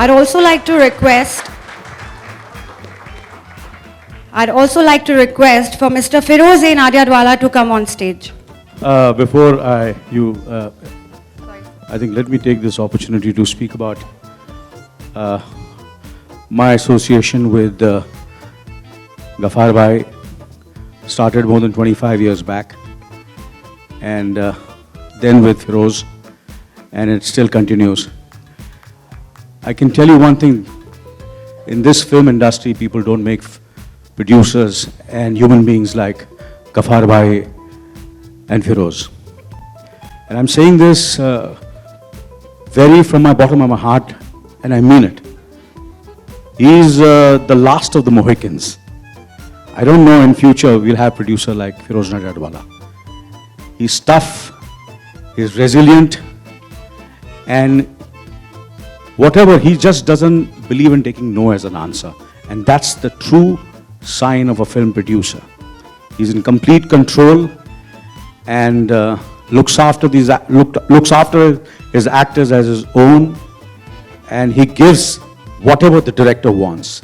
I'd also like to request for Mr. Firoz A. Nadiadwala to come on stage. Before I think let me take this opportunity to speak about my association with Ghaffar Bhai. Started more than 25 years back, and then with Firoz, and it still continues. I can tell you one thing, in this film industry, people don't make producers and human beings like Ghaffar Bhai and Firoz. And I'm saying this very from my bottom of my heart, and I mean it. He's the last of the Mohicans. I don't know in future we'll have a producer like Firoz Nadiadwala. He's tough, he's resilient, and whatever, he just doesn't believe in taking no as an answer. And that's the true sign of a film producer. He's in complete control and looks after his actors as his own, and he gives whatever the director wants,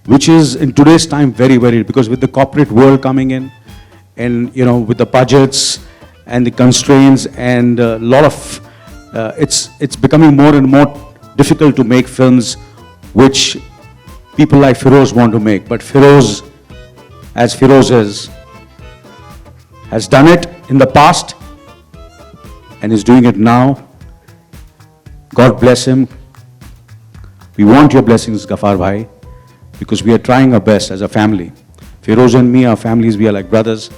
which is in today's time very, very, because with the corporate world coming in, and with the budgets and the constraints and a lot of, it's becoming more and more difficult to make films which people like Firoz want to make. But Firoz, as Firoz is, has done it in the past and is doing it now. God bless him. We want your blessings, Ghaffar Bhai, because we are trying our best as a family. Firoz and me, our families, we are like brothers.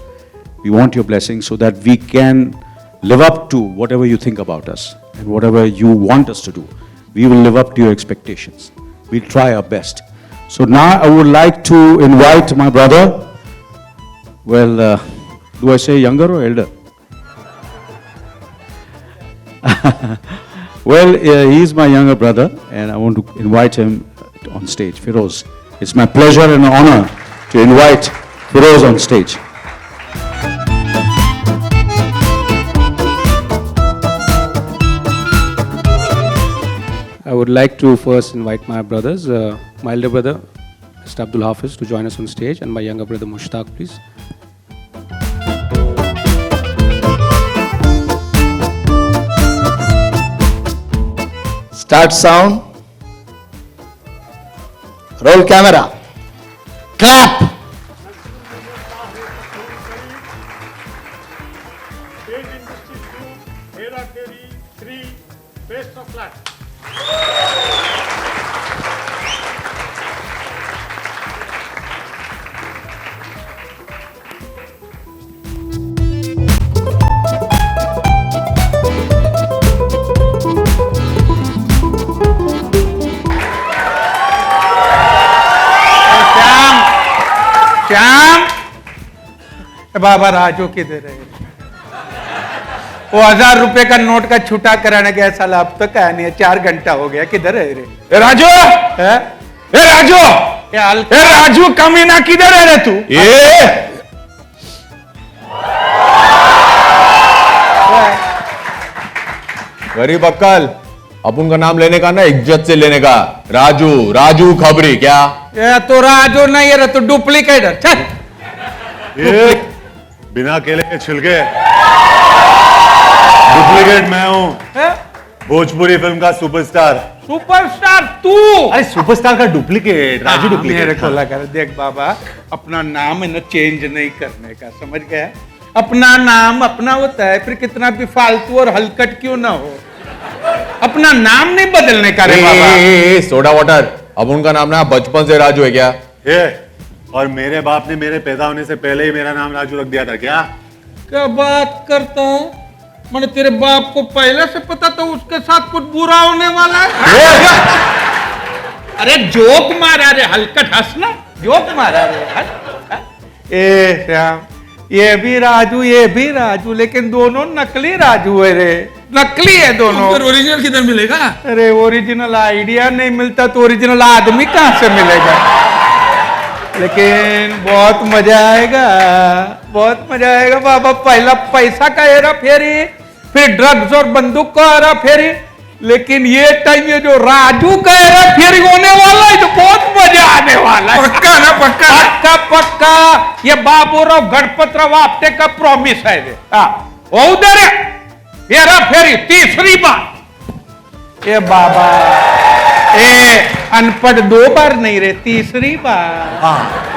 We want your blessings so that we can live up to whatever you think about us and whatever you want us to do. We will live up to your expectations. We'll try our best. So now I would like to invite my brother. Well, do I say younger or elder? Well, he's my younger brother, and I want to invite him on stage. Firoz, it's my pleasure and honor to invite Firoz on stage. I would like to first invite my brothers, my elder brother, Mr. Abdul Hafiz, to join us on stage, and my younger brother, Mushtaq, please. Start sound. Roll camera. Clap. Stage Industries Group, Hera Fairy 3, Best of Luck. Shyam, बाबा राजू किधर है? वो 1000 रुपए का note का छुटा कराने गया, साला अब तक आया नहीं है। 4 घंटा हो गया, किधर है रे? राजू, है? राजू, राजू कमीना किधर है रे तू? गरीब अक्कल, अपन का नाम लेने का ना, इज्जत से लेने का। राजू, राजू खबरी क्या? ये तो राजू नहीं है, तो डुप्लीकेट है। चल। ये बिना केले के छिलके, डुप्लीकेट मैं हूँ। भोजपुरी फिल्म का सुपरस्टार। सुपरस्टार तू? अरे सुपरस्टार का डुप्लीकेट, राजू डुप्लीकेट। मेरे को लगा, देख बाबा, अपना नाम है ना चेंज नहीं करने का, समझ गया? अपना नाम अपना होता है, फिर कितना भी फालतू और हलकट क्यों ना हो, अपना नाम नहीं बदलने का रे बाबा। सोडा वाटर, अब उनका नाम ना बचपन से राजू है क्या? और मेरे बाप ने मेरे पैदा होने से पहले ही मेरा नाम राजू रख दिया था क्या? क्या बात करता है? मैंने तेरे बाप को पहले से पता था उसके साथ कुछ बुरा होने वाला है। अरे जोक मारा रे, हलकट हंसना, जोक मारा रे। ए श्याम, ये भी राजू, लेकिन दोनों नकली राजू है रे, नकली है दोनों। फिर ओरिजिनल किधर मिलेगा? अरे ओरिजिनल आइडिया नहीं मिलता तो ओरिजिनल आदमी कहां से मिलेगा? लेकिन बहुत मजा आएगा, बहुत मजा आएगा बाबा। पहला पैसा का हेरा फेरी, फिर ड्रग्स और बंदूक का हेरा फेरी, लेकिन ये टाइम ये जो राजू कह रहा फिर होने वाला है तो बहुत मजा आने वाला है। पक्का ना? पक्का पक्का पक्का। ये बाबूराव गणपतराव आपटे का प्रॉमिस है ये। वो उधर है हेरा फेरी तीसरी बार। ये बाबा ए अनपढ़ 2 बार नहीं रे, तीसरी बार।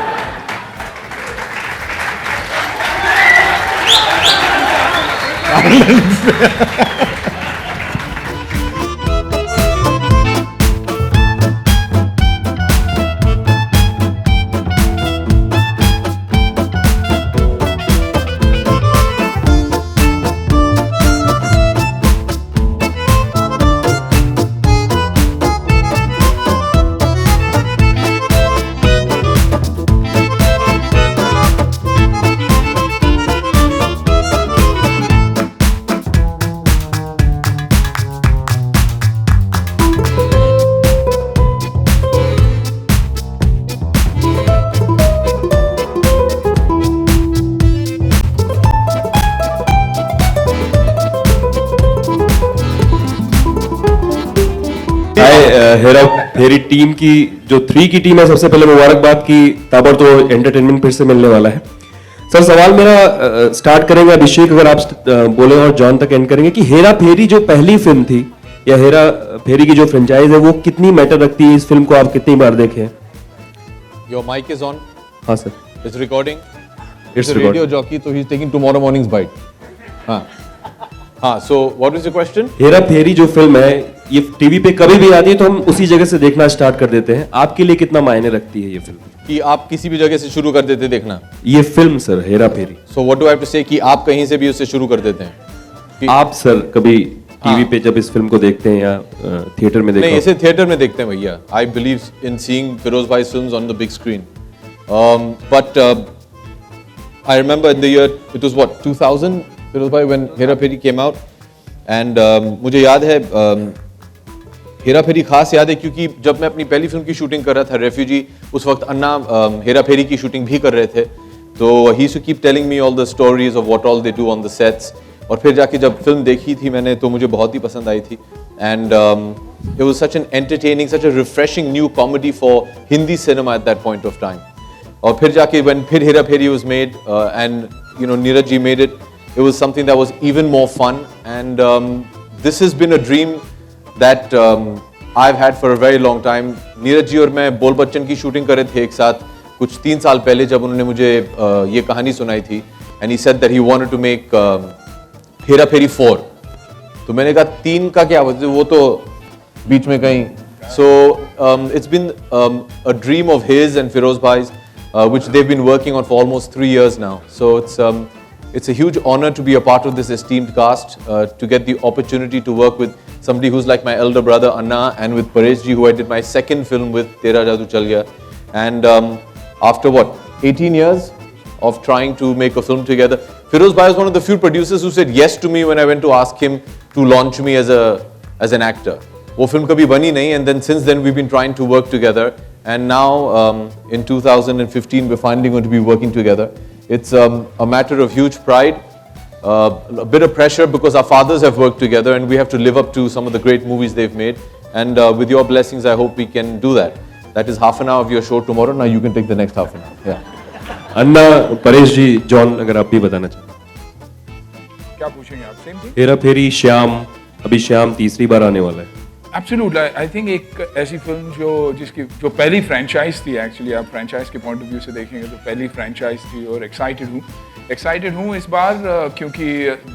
हेरा फेरी टीम की जो 3 की टीम है, सबसे पहले मुबारकबाद की ताबड़तोड़ एंटरटेनमेंट फिर से मिलने वाला है। सर सवाल मेरा स्टार्ट करेंगे अभिषेक, अगर आप बोले और जॉन तक एंड करेंगे कि हेरा फेरी जो पहली फिल्म थी या हेरा फेरी की जो फ्रेंचाइज है वो कितनी मैटर रखती है, इस फिल्म को आप कितनी बार देखे हैं? Your mic is on. हाँ sir, It's recording. It's a radio jockey, so he's taking tomorrow morning's bite. हाँ. So what is your question? Hera Pheri जो फिल्म है ये टीवी पे कभी भी आती है तो हम उसी जगह से देखना स्टार्ट कर देते हैं। आपके लिए कितना मायने रखती है ये फिल्म? कि आप किसी भी जगह से शुरू कर देते देखना। ये film sir Hera Pheri. So what do I have to say कि आप कहीं से भी उससे शुरू कर देते हैं? कि आप सर कभी टीवी पे जब इस फिल्म को देखते हैं या थिएटर में देखते नहीं, हैं? इसे थिएटर में देखते हैं भैया। I believe in seeing Feroz Bhai's films on the big screen. But I remember in the year it was what 2000 Feroz Bhai when Hera Pheri came out and मुझे याद है हेरा फेरी खास याद है क्योंकि जब मैं अपनी पहली फिल्म की शूटिंग कर रहा था रेफ्यूजी, उस वक्त अन्ना हेरा फेरी की शूटिंग भी कर रहे थे, तो he to keep telling me all the stories of what all they do on the sets. और फिर जाके जब फिल्म देखी थी मैंने तो मुझे बहुत ही पसंद आई थी and it was such an entertaining, such a refreshing new comedy for Hindi cinema at that point of time. और फिर जाके व्हेन फिर Hera Pheri was made and you know Neeraj ji made it, it was something that was even more fun and this has been a dream that I've had for a very long time. Neeraj ji और मैं बोल बच्चन की shooting कर रहे थे एक साथ कुछ 3 साल पहले जब उन्होंने मुझे ये कहानी सुनाई थी and he said that he wanted to make Hera फेरी 4। तो मैंने कहा 3 का क्या, वो तो बीच में कहीं। So it's been a dream of his and Feroz Bhai's which they've been working on for almost 3 years now. So it's a huge honor to be a part of this esteemed cast, to get the opportunity to work with somebody who's like my elder brother Anna and with Paresh ji, who I did my second film with, Tera Jadoo Chal Gaya. And after what, 18 years of trying to make a film together, Feroz Bhai was one of the few producers who said yes to me when I went to ask him to launch me as an actor. वो film कभी बनी नहीं and then since then we've been trying to work together and now in 2015 we're finally going to be working together. It's a matter of huge pride, a bit of pressure because our fathers have worked together and we have to live up to some of the great movies they've made. And with your blessings, I hope we can do that. That is half an hour of your show tomorrow. Now you can take the next half an hour. Yeah. Anna, Paresh ji, John, अगर आप भी बताना चाहें। क्या पूछेंगे आप? Same thing. Hera Pheri, Shyam, अभी श्याम तीसरी बार आने वाला है। एब्सोल्युटली, आई थिंक एक ऐसी फिल्म जो पहली फ्रेंचाइज थी, एक्चुअली आप फ्रेंचाइज के पॉइंट ऑफ व्यू से देखेंगे तो पहली फ्रेंचाइज थी और एक्साइटेड हूँ इस बार क्योंकि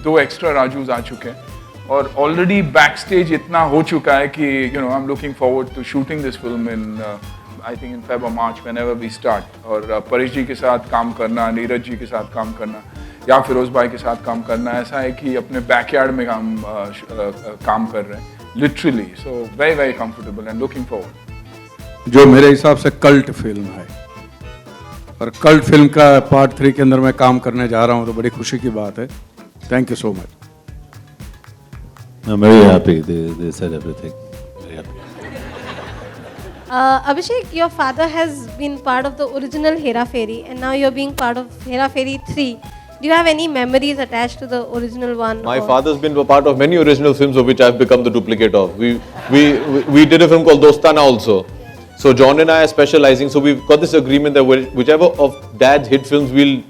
2 एक्स्ट्रा राजूज आ चुके हैं और ऑलरेडी बैक स्टेज इतना हो चुका है कि you know I am looking forward to shooting this film in I think in Feb or March whenever we start। और परेश जी के साथ काम करना, नीरज जी के साथ काम करना या फिरोज भाई के साथ काम करना, ऐसा है कि अपने बैकयार्ड में काम कर रहे हैं literally. So very very comfortable and looking forward. जो मेरे हिसाब से कल्ट फिल्म है और कल्ट फिल्म का पार्ट 3 के अंदर मैं काम करने जा रहा हूं तो बड़ी खुशी की बात है। Thank you so much. I'm very happy. They said everything. Very happy. Abhishek, your father has been part of the original Hera Fairy and now you're being part of Hera Fairy 3. Do you have any memories attached to the original one? My father's been a part of many original films of which I've become the duplicate of. We did a film called Dostana also. So John and I are specializing. So we've got this agreement that whichever of Dad's hit films, we'll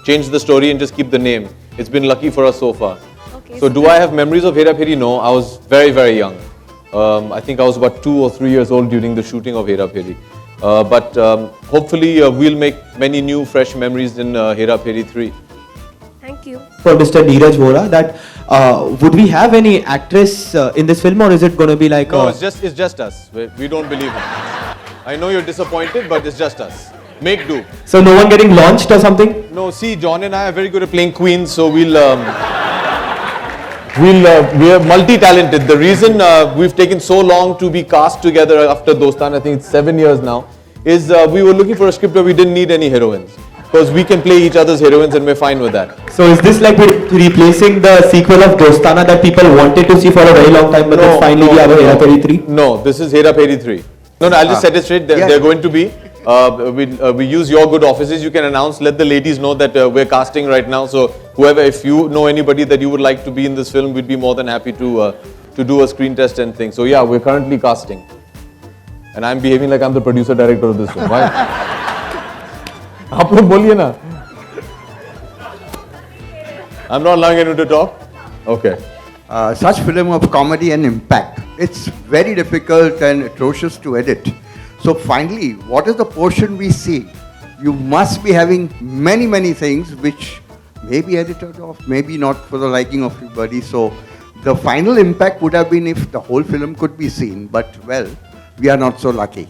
change the story and just keep the name. It's been lucky for us so far. Okay, So do I have memories of Hera Pheri? No, I was very, very young. I think I was about 2 or 3 years old during the shooting of Hera Pheri. But hopefully we'll make many new, fresh memories in Hera Pheri 3. Thank you. For Mr. Neeraj Vora, that would we have any actress in this film, or is it going to be like? No, it's just us. We don't believe it. I know you're disappointed, but it's just us. Make do. So no one getting launched or something? No, see, John and I are very good at playing queens, so we are multi-talented. The reason we've taken so long to be cast together after Dostan, I think it's 7 years now, is we were looking for a script where we didn't need any heroines. Because we can play each other's heroines and we're fine with that. So is this like replacing the sequel of Dostana that people wanted to see for a very long time, but then finally we have a Hera Pheri 3? No, this is Hera Pheri 3. No, I'll just set it straight. They're going to be. We use your good offices. You can announce, let the ladies know that we're casting right now. So whoever, if you know anybody that you would like to be in this film, we'd be more than happy to do a screen test and things. So yeah, we're currently casting. And I'm behaving like I'm the producer director of this film. Why? आप लोग बोलिए ना. I'm not allowing anyone to talk. Okay. Such film of comedy and impact, it's very difficult and atrocious to edit. So finally, what is the portion we see? You must be having many things which may be edited off, maybe not for the liking of everybody. So the final impact would have been if the whole film could be seen, but well, we are not so lucky.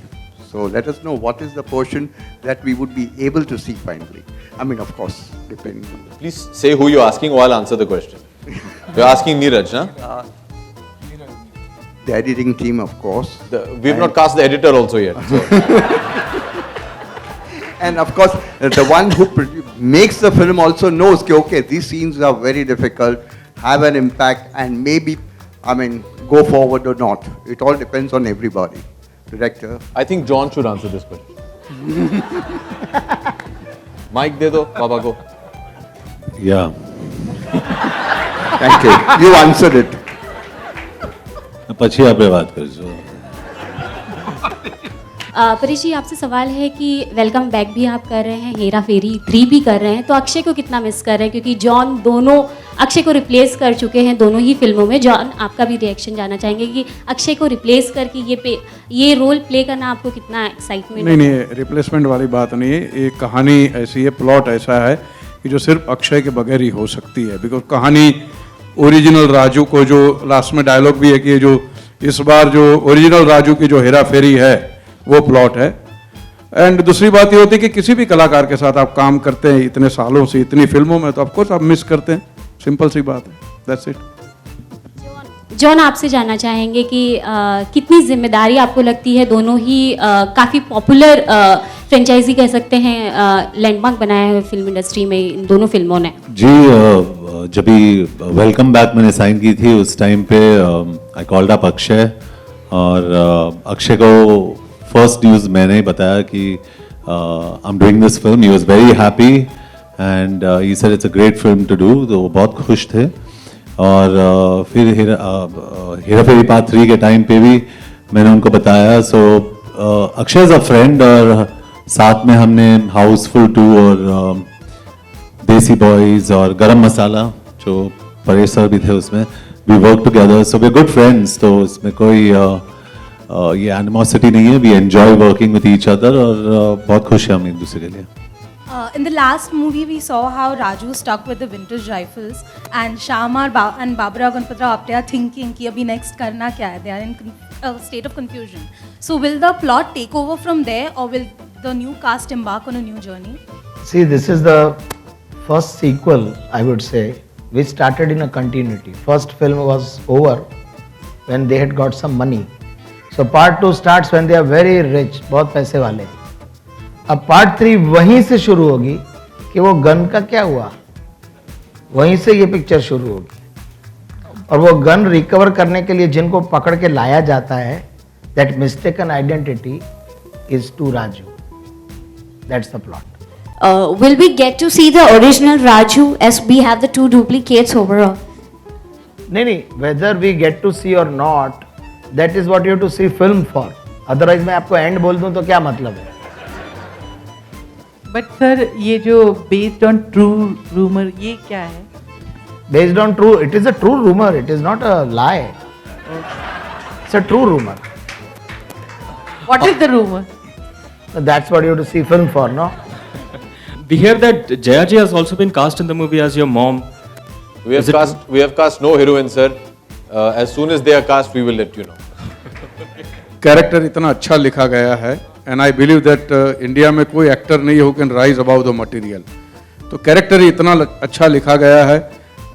So let us know what is the portion that we would be able to see finally. I mean, of course, depending. Please say who you're asking or I'll answer the question. You're asking Neeraj, huh? The editing team, of course. We've not cast the editor also yet. So. And of course, the one who makes the film also knows that, okay, these scenes are very difficult, have an impact, and maybe, I mean, go forward or not. It all depends on everybody. Director. I think John should answer this question. Mic de do, Baba go. Yeah. Thank you. You answered it. પછી આપણે વાત કરીશું. परेश जी आपसे सवाल है कि welcome back भी आप कर रहे हैं, हेरा फेरी 3 भी कर रहे हैं, तो अक्षय को कितना मिस कर रहे हैं? क्योंकि जॉन दोनों अक्षय को रिप्लेस कर चुके हैं दोनों ही फिल्मों में. जॉन, आपका भी रिएक्शन जानना चाहेंगे कि अक्षय को रिप्लेस करके ये रोल प्ले करना आपको कितना एक्साइटमेंट? नहीं, रिप्लेसमेंट वाली बात नहीं है. ये कहानी ऐसी है, प्लॉट ऐसा है कि जो सिर्फ अक्षय के बगैर ही हो सकती है. बिकॉज कहानी ओरिजिनल राजू को, जो लास्ट में डायलॉग भी है कि जो इस बार जो ओरिजिनल राजू की जो हेरा फेरी है वो प्लॉट है. एंड दूसरी बात ये होती है कि किसी भी कलाकार के साथ आप काम करते हैं इतने सालों से, इतनी फिल्मों में, तो ऑफकोर्स आप मिस करते हैं. सिंपल सी बात है. That's it. जॉन, आपसे जानना चाहेंगे कि कितनी जिम्मेदारी आपको लगती है? दोनों ही काफ़ी पॉपुलर फ्रेंचाइजी कह सकते हैं, लैंडमार्क बनाया है फिल्म इंडस्ट्री में इन दोनों फिल्मों ने. जी, जब भी वेलकम बैक मैंने साइन की थी उस टाइम पे आई कॉल्ड अप अक्षय, और अक्षय को फर्स्ट न्यूज़ मैंने ही बताया कि I am doing this film. He was very happy and he said it's a great film to do. तो वो बहुत खुश थे. और फिर हेरा फेरी पार्ट 3 के टाइम पे भी मैंने उनको बताया. सो अक्षय इज़ अ फ्रेंड, और साथ में हमने हाउसफुल 2 और देसी बॉयज़ और गरम मसाला, जो परेश सर भी थे उसमें, we work together. So we good friends. तो उसमें कोई ये एनिमोसिटी नहीं है. We enjoy working with each other, और बहुत खुश हैं हम एक दूसरे के लिए. In the last movie, we saw how Raju stuck with the vintage rifles, and Shyamar and Babra Ganpatra Apte are thinking कि अभी next करना क्या है? They are in a state of confusion. So will the plot take over from there, or will the new cast embark on a new journey? See, this is the first sequel, I would say, which started in a continuity. First film was over when they had got some money. So part 2 starts when they are very rich, बहुत पैसे वाले. अब part 3 वहीं से शुरू होगी कि वो गन का क्या हुआ, वहीं से ये पिक्चर शुरू होगी. और वो गन रिकवर करने के लिए जिनको पकड़ के लाया जाता है, that mistaken identity is to Raju. That's the plot. will we get to see the original Raju as we have the two duplicates overall? नहीं, whether we get to see or not, that is what you have to see film for. Otherwise मैं आपको end बोल दूं तो क्या मतलब है? But sir ये जो बेस्ड ऑन ट्रू रूमर ये क्या है? Based on true, it is a true rumor. It is not a lie. It's a true rumor. What is the rumor? That's what you have to see film for, no? We hear that Jaya Ji has also been cast in the movie as your mom. We have cast no heroines, sir. As soon as they are cast, we will let you know. Character इतना अच्छा लिखा गया है and I believe that India में कोई actor नहीं who can rise about the material. तो character ही इतना अच्छा लिखा गया है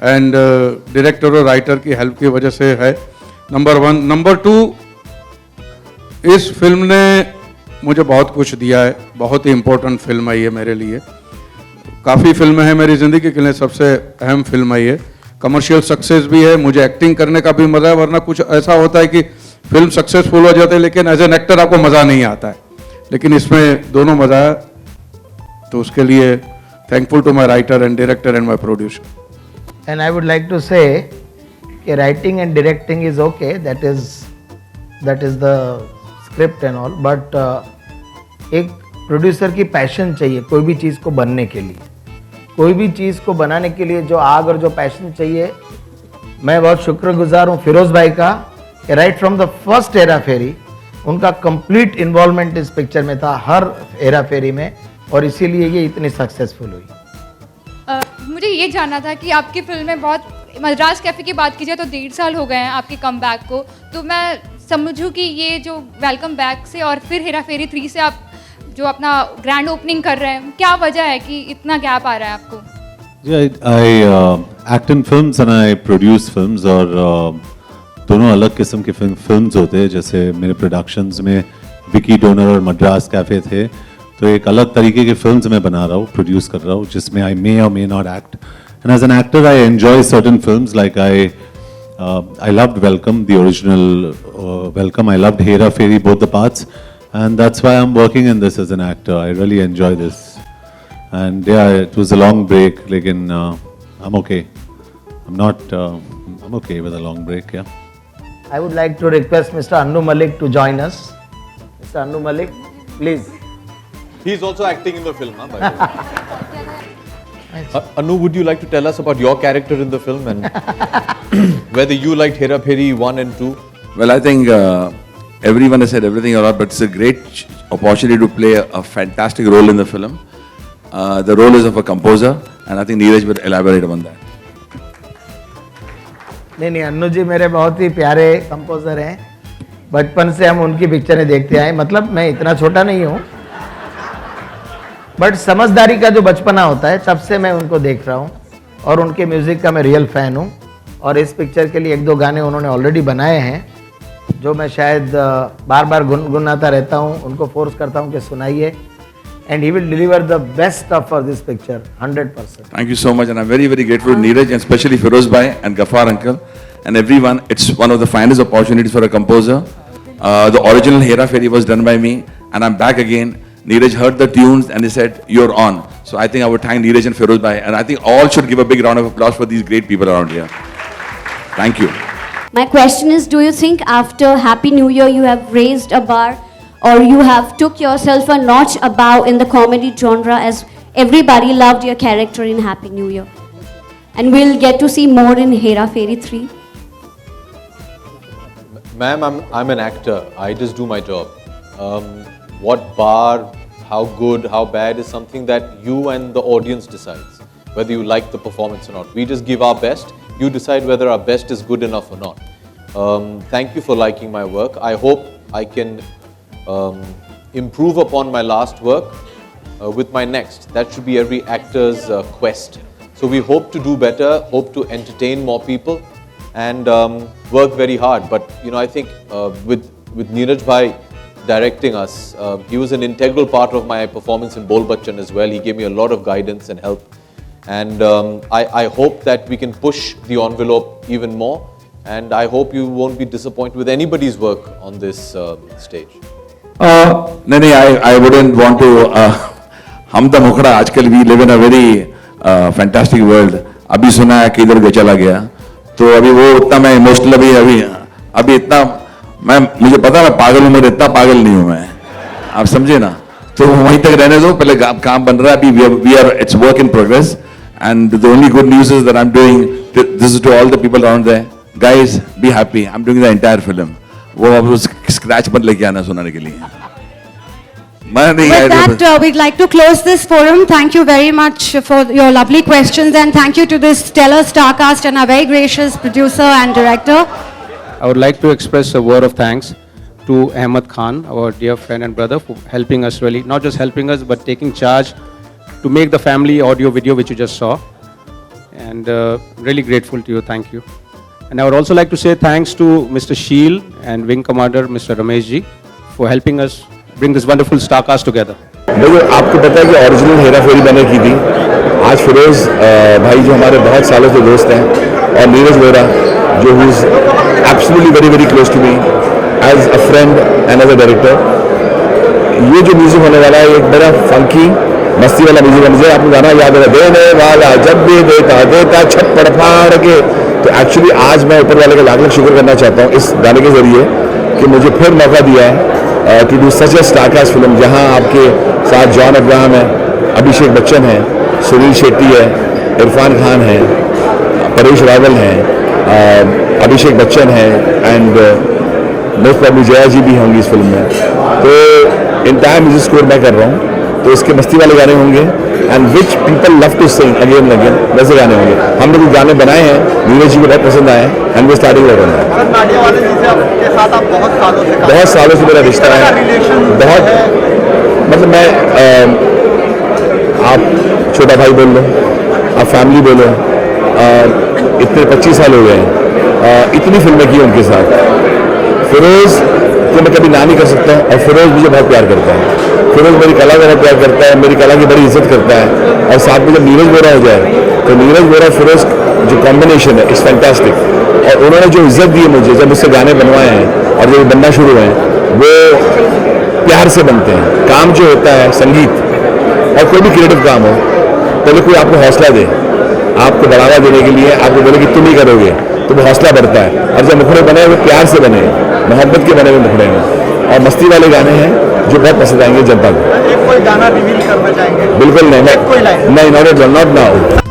एंड डायरेक्टर और राइटर की हेल्प की वजह से है. नंबर 1. नंबर 2, इस फिल्म ने मुझे बहुत कुछ दिया है. बहुत ही इम्पोर्टेंट फिल्म है ये मेरे लिए. काफ़ी फिल्में हैं मेरी ज़िंदगी के लिए, सबसे अहम फिल्म है ये. कमर्शियल सक्सेस भी है, मुझे एक्टिंग करने का भी मज़ा है. वरना कुछ ऐसा होता है कि फिल्म सक्सेसफुल हो जाती है लेकिन एज एन एक्टर आपको मज़ा नहीं आता है. लेकिन इसमें दोनों मज़ा है. तो उसके लिए thankful to my writer and director and my producer. And I would like to say कि writing and directing is okay. That is the script and all. But एक प्रोड्यूसर की पैशन चाहिए कोई भी चीज़ को बनने के लिए. कोई भी चीज़ को बनाने के लिए जो आग और जो पैशन चाहिए. मैं बहुत शुक्रगुजार हूँ फिरोज भाई का कि right from the first Hera Pheri उनका कंप्लीट इन्वॉल्वमेंट इस पिक्चर में था, हर हेरा फेरी में, और इसीलिए ये इतनी सक्सेसफुल हुई. मुझे ये जानना था कि आपकी फिल्म में बहुत, मद्रास कैफ़े की बात की जाए तो 1.5 साल हो गए हैं आपके कम बैक को. तो मैं समझूं कि ये जो वेलकम बैक से और फिर हेरा फेरी 3 से आप जो अपना ग्रैंड ओपनिंग कर रहे हैं, क्या वजह है कि इतना गैप आ रहा है आपको? I act in films and I produce films और दोनों अलग किस्म के फिल्म्स होते हैं. जैसे मेरे प्रोडक्शंस में विकी डोनर और मद्रास कैफ़े थे, तो एक अलग तरीके के फिल्म्स मैं बना रहा हूँ, प्रोड्यूस कर रहा हूँ, जिसमें आई मे और may not act. And as an actor I enjoy certain films like I loved Welcome, the original Welcome. I loved Hera Fairy, both the parts, and that's why I'm working in this as an actor. I really enjoy this, and yeah, it was a long break. Like I'm okay. I'm okay with a long break. Yeah. I would like to request Mr. Annu Malik to join us. Mr. Annu Malik, please. He's also acting in the film, huh, by the way. Anu, would you like to tell us about your character in the film and whether you liked Hera Pheri 1 and 2? Well, I think everyone has said everything a lot, but it's a great opportunity to play a fantastic role in the film. The role is of a composer, and I think Neeraj will elaborate on that. नहीं, अन्नू जी मेरे बहुत ही प्यारे composer हैं. बचपन से हम उनकी पिक्चरें देखते आए. मतलब मैं इतना छोटा नहीं हूँ, बट समझदारी का जो बचपना होता है तब से मैं उनको देख रहा हूँ और उनके म्यूज़िक का मैं रियल फ़ैन हूँ. और इस पिक्चर के लिए 1-2 गाने उन्होंने ऑलरेडी बनाए हैं जो मैं शायद बार बार गुनगुनाता रहता हूँ, उनको फोर्स करता हूँ कि सुनाइए. And he will deliver the best stuff for this picture, 100%. Thank you so much, and I'm very, very grateful to Neeraj, and especially Feroz Bhai and Ghaffar uncle and everyone. It's one of the finest opportunities for a composer. The original Hera Fairy was done by me, and I'm back again. Neeraj heard the tunes and he said, "You're on." So I think I would thank Neeraj and Feroz Bhai, and I think all should give a big round of applause for these great people around here. Thank you. My question is, do you think after Happy New Year you have raised a bar, or you have took yourself a notch above in the comedy genre, as everybody loved your character in Happy New Year, and we'll get to see more in Hera Fairy 3? Ma'am, I'm an actor. I just do my job. What bar, how good, how bad is something that you and the audience decides, whether you like the performance or not. We just give our best. You decide whether our best is good enough or not. Thank you for liking my work. I hope I can improve upon my last work with my next. That should be every actor's quest. So we hope to do better, hope to entertain more people, and work very hard. But I think with Neeraj Bhai directing us, he was an integral part of my performance in Bol Bachchan as well. He gave me a lot of guidance and help, and I hope that we can push the envelope even more, and I hope you won't be disappointed with anybody's work on this stage. No, I wouldn't want to hum the मुखड़ा आजकल we live in a very fantastic world. अभी सुना है कि इधर चला गया, तो अभी वो उतना मैं इमोशनल अभी इतना मुझे पता मैं पागल हूं, मेरे इतना पागल नहीं हूं मैं, आप समझे ना. तो वहीं तक रहने दो, पहले काम बन रहा है अभी. We are it's work in progress and the only good news is that I am doing this is to all the people around there. Guys be happy, I am doing the entire film. वो अब scratch मत लेके आना सुनाने के लिए. With that, we'd like to close this forum. Thank you very much for your lovely questions, and thank you to this stellar star cast and our very gracious producer and director. I would like to express a word of thanks to Ahmed Khan, our dear friend and brother, for helping us really, not just helping us, but taking charge to make the family audio video which you just saw. And really grateful to you. Thank you. And I would also like to say thanks to Mr. Sheel and Wing Commander Mr. Ramesh ji for helping us bring this wonderful star cast together. देखो आपको पता है कि original Hera फेरी मैंने की थी. आज फिरोज भाई जो हमारे बहुत सालों से दोस्त हैं, और नीरज वोरा जो he is absolutely very very close to me as a friend and as a director. ये जो म्यूजिक होने वाला है एक बड़ा फंकी मस्ती वाला म्यूजिक है. मुझे आपको गाना याद है, देने वाला जब भी देता देता छप्पड़ फाड़ के. तो एक्चुअली आज मैं ऊपर वाले का लाख लाख शुक्र करना चाहता हूँ इस गाने के जरिए कि मुझे फिर मौका दिया है to do such a star cast film, जहाँ आपके साथ जॉन अब्राहम है, अभिषेक बच्चन है, सुनील शेट्टी है, इरफान खान है, परेश रावल हैं, अभिषेक बच्चन है, एंड मोस्ट प्रॉब्ली जया जी भी होंगी इस फिल्म में. तो इंटायर म्यूजिक स्कोर मैं कर रहा हूँ, तो इसके मस्ती वाले गाने होंगे and which people love to sing again and again, वैसे गाने होंगे. हमने कुछ गाने बनाए हैं, नीरज जी को बहुत पसंद आए एंड वो स्टार्टिंग कर रहे हैं. बहुत सालों से मेरा रिश्ता है, बहुत मतलब मैं आप छोटा भाई बोल लो, आप फैमिली बोलो, इतने 25 साल हो गए हैं, इतनी फिल्में की उनके साथ. फिरोज को मैं कभी ना नहीं कर सकता, और फिरोज मुझे बहुत प्यार करता है. फिरोज मेरी कला का बहुत प्यार करता है, मेरी कला की बड़ी इज्जत करता है. और साथ में जब नीरज वोरा हो जाए तो नीरज वोरा फिरोज जो कॉम्बिनेशन है इट्स फैंटास्टिक. और उन्होंने जो इज्जत दी है मुझे, जब मुझसे गाने बनवाए हैं और जब बनना शुरू हुए हैं, वो प्यार से बनते हैं. काम जो होता है संगीत और कोई भी क्रिएटिव काम हो, पहले कोई आपको हौसला दे, आपको बढ़ावा देने के लिए आपको बोले कि तुम ही करोगे, तो वो हौसला बढ़ता है. और जब मुखड़े बने वो प्यार से बने, मोहब्बत के बने हुए मुखड़े हैं, और मस्ती वाले गाने हैं जो बहुत पसंद आएंगे जनता को. कोई गाना रिवील करना चाहेंगे? बिल्कुल नहीं, नॉट नाउ.